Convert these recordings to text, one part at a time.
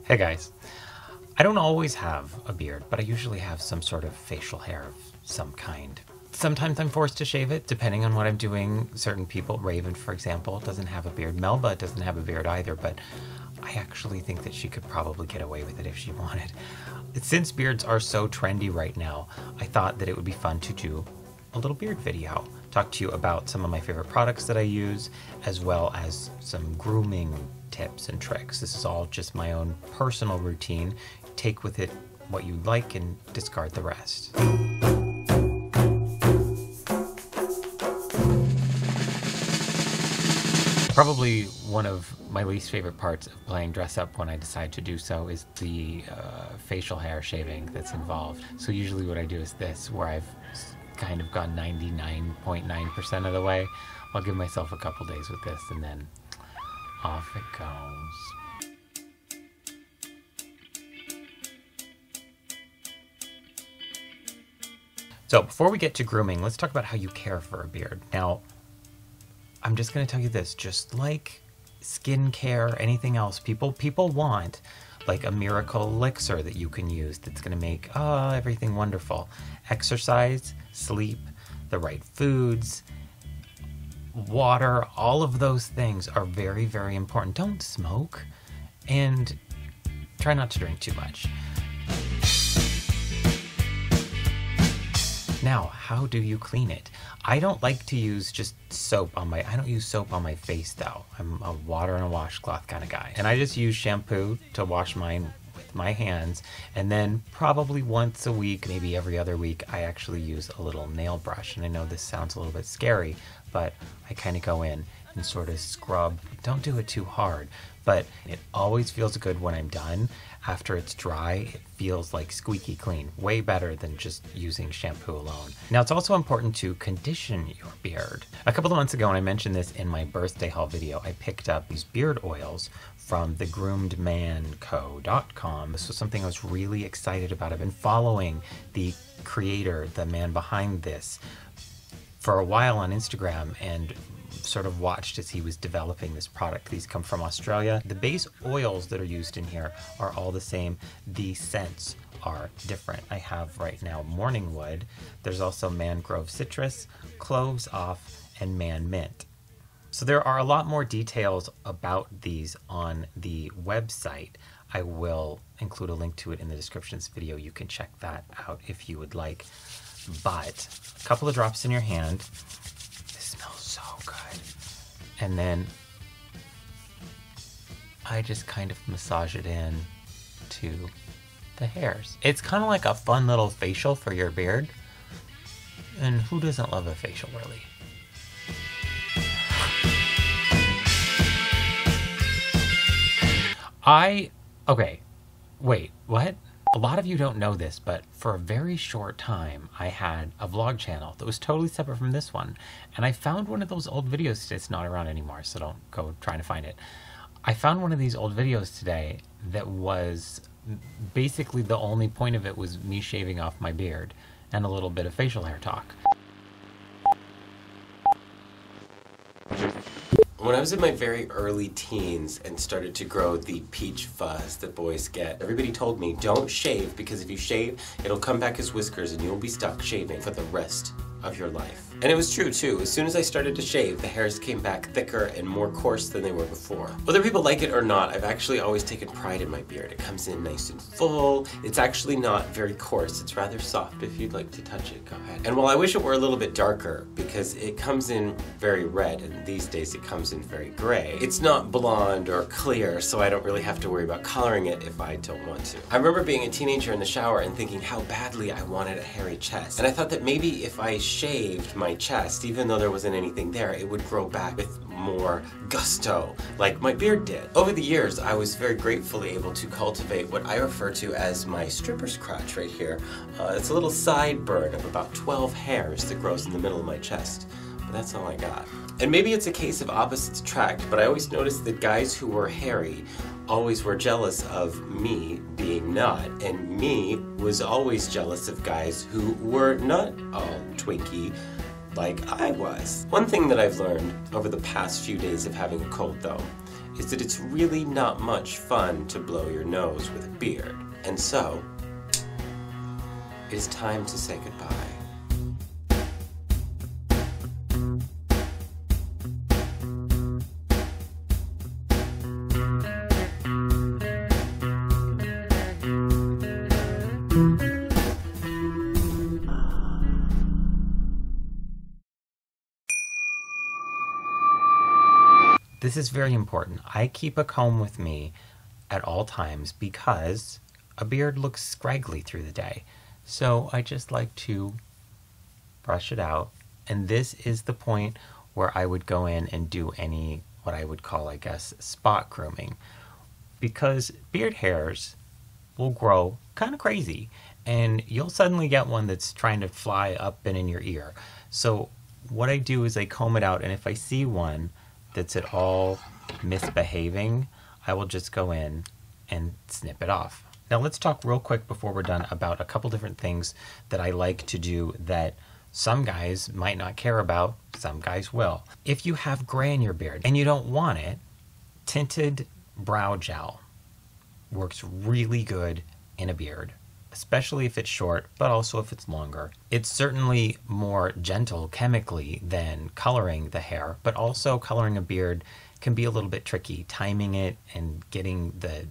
Hey guys, I don't always have a beard, but I usually have some sort of facial hair of some kind. Sometimes I'm forced to shave it, depending on what I'm doing. Certain people, Raven for example, doesn't have a beard. Melba doesn't have a beard either, but I actually think that she could probably get away with it if she wanted. Since beards are so trendy right now, I thought that it would be fun to do a little beard video. Talk to you about some of my favorite products that I use, as well as some grooming tips and tricks. This is all just my own personal routine. Take with it what you like and discard the rest. Probably one of my least favorite parts of playing dress up when I decide to do so is the facial hair shaving that's involved. So usually what I do is this, where I've kind of gone 99.9% of the way. I'll give myself a couple days with this and then off it goes. So before we get to grooming, let's talk about how you care for a beard. Now, I'm just going to tell you this, just like skincare, anything else, people want like a miracle elixir that you can use that's going to make everything wonderful. Exercise, sleep, the right foods, water, all of those things are very, very important. Don't smoke and try not to drink too much. Now, how do you clean it? I don't like to use just soap on I don't use soap on my face though. I'm a water and a washcloth kind of guy. And I just use shampoo to wash mine with my hands. And then probably once a week, maybe every other week, I actually use a little nail brush. And I know this sounds a little bit scary, but I kind of go in and sort of scrub. Don't do it too hard, but it always feels good when I'm done. After it's dry, it feels like squeaky clean, way better than just using shampoo alone. Now, it's also important to condition your beard. A couple of months ago, and I mentioned this in my birthday haul video, I picked up these beard oils from the groomedmanco.com. This was something I was really excited about. I've been following the creator, the man behind this, for a while on Instagram, and sort of watched as he was developing this product. These come from Australia. The base oils that are used in here are all the same. The scents are different. I have right now morning wood. There's also mangrove citrus, cloves off, and man mint. So there are a lot more details about these on the website. I will include a link to it in the description of this video. You can check that out if you would like. But a couple of drops in your hand. And then I just kind of massage it in to the hairs. It's kind of like a fun little facial for your beard. And who doesn't love a facial, really? Okay, wait, what? A lot of you don't know this, but for a very short time, I had a vlog channel that was totally separate from this one. And I found one of those old videos. It's not around anymore, so don't go trying to find it. I found one of these old videos today that was basically the only point of it was me shaving off my beard and a little bit of facial hair talk. When I was in my very early teens and started to grow the peach fuzz that boys get, everybody told me, don't shave, because if you shave, it'll come back as whiskers and you'll be stuck shaving for the rest of your life. And it was true too. As soon as I started to shave, the hairs came back thicker and more coarse than they were before. Whether people like it or not, I've actually always taken pride in my beard. It comes in nice and full. It's actually not very coarse. It's rather soft. If you'd like to touch it, go ahead. And while I wish it were a little bit darker, because it comes in very red, and these days it comes in very gray, it's not blonde or clear, so I don't really have to worry about coloring it if I don't want to. I remember being a teenager in the shower and thinking how badly I wanted a hairy chest. And I thought that maybe if I shaved my chest, even though there wasn't anything there, it would grow back with more gusto, like my beard did. Over the years, I was very gratefully able to cultivate what I refer to as my stripper's crotch right here. It's a little sideburn of about 12 hairs that grows in the middle of my chest. But that's all I got. And maybe it's a case of opposites attract, but I always noticed that guys who were hairy always were jealous of me being not, and me was always jealous of guys who were not all twinky like I was. One thing that I've learned over the past few days of having a cold though is that it's really not much fun to blow your nose with a beard. And so, it is time to say goodbye. This is very important. I keep a comb with me at all times because a beard looks scraggly through the day. So I just like to brush it out. And this is the point where I would go in and do any, what I would call, I guess, spot grooming. Because beard hairs will grow kind of crazy. And you'll suddenly get one that's trying to fly up and in your ear. So what I do is I comb it out. And if I see one that's at all misbehaving, I will just go in and snip it off. Now let's talk real quick before we're done about a couple different things that I like to do that some guys might not care about, some guys will. If you have gray in your beard and you don't want it, tinted brow gel works really good in a beard, especially if it's short, but also if it's longer. It's certainly more gentle chemically than coloring the hair, but also coloring a beard can be a little bit tricky. Timing it and getting the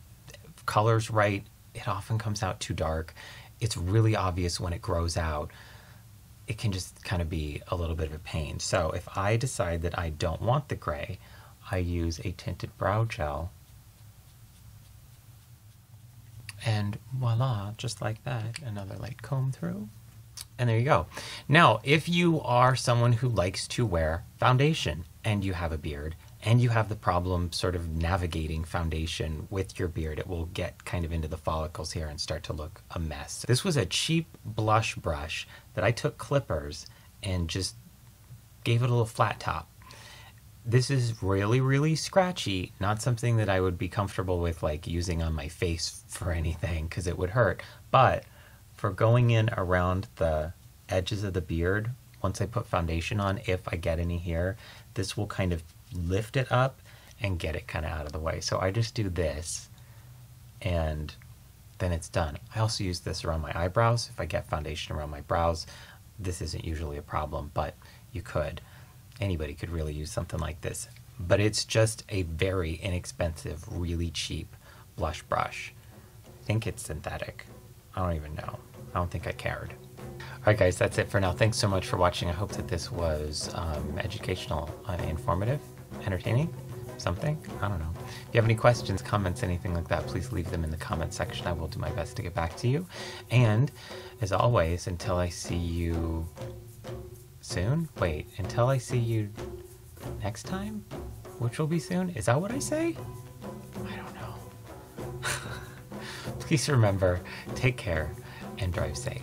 colors right, it often comes out too dark. It's really obvious when it grows out. It can just kind of be a little bit of a pain. So if I decide that I don't want the gray, I use a tinted brow gel. And voila, just like that, another light comb through. And there you go. Now, if you are someone who likes to wear foundation and you have a beard and you have the problem sort of navigating foundation with your beard, it will get kind of into the follicles here and start to look a mess. This was a cheap blush brush that I took clippers and just gave it a little flat top. This is really, really scratchy, not something that I would be comfortable with like using on my face for anything because it would hurt. But for going in around the edges of the beard, once I put foundation on, if I get any here, this will kind of lift it up and get it kind of out of the way. So I just do this and then it's done. I also use this around my eyebrows. If I get foundation around my brows, this isn't usually a problem, but you could. Anybody could really use something like this. But it's just a very inexpensive, really cheap blush brush. I think it's synthetic. I don't even know. I don't think I cared. Alright guys, that's it for now. Thanks so much for watching. I hope that this was educational, informative, entertaining, something. I don't know. If you have any questions, comments, anything like that, please leave them in the comment section. I will do my best to get back to you. And as always, until I see you soon? Wait, until I see you next time? Which will be soon? Is that what I say? I don't know. Please remember, take care and drive safe.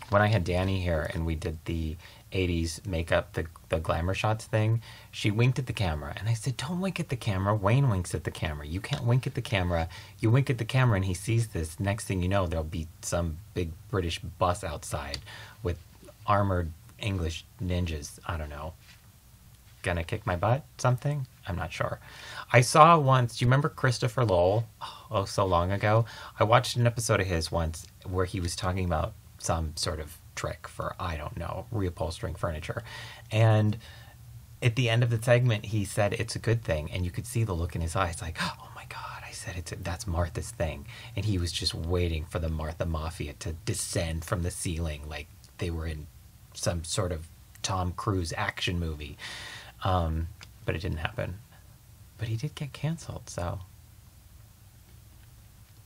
When I had Danny here and we did the 80s makeup, the glamour shots thing, she winked at the camera. And I said, don't wink at the camera. Wayne winks at the camera. You can't wink at the camera. You wink at the camera and he sees this. Next thing you know, there'll be some big British bus outside with armored English ninjas. I don't know. Gonna kick my butt? Something? I'm not sure. I saw once, do you remember Christopher Lowell? Oh, so long ago. I watched an episode of his once where he was talking about some sort of trick for, I don't know, reupholstering furniture. And at the end of the segment, he said it's a good thing. And you could see the look in his eyes like, oh my God, I said that's Martha's thing. And he was just waiting for the Martha Mafia to descend from the ceiling like they were in some sort of Tom Cruise action movie. But it didn't happen. But he did get canceled, so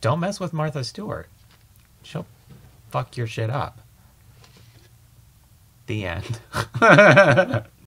don't mess with Martha Stewart. She'll fuck your shit up. The end.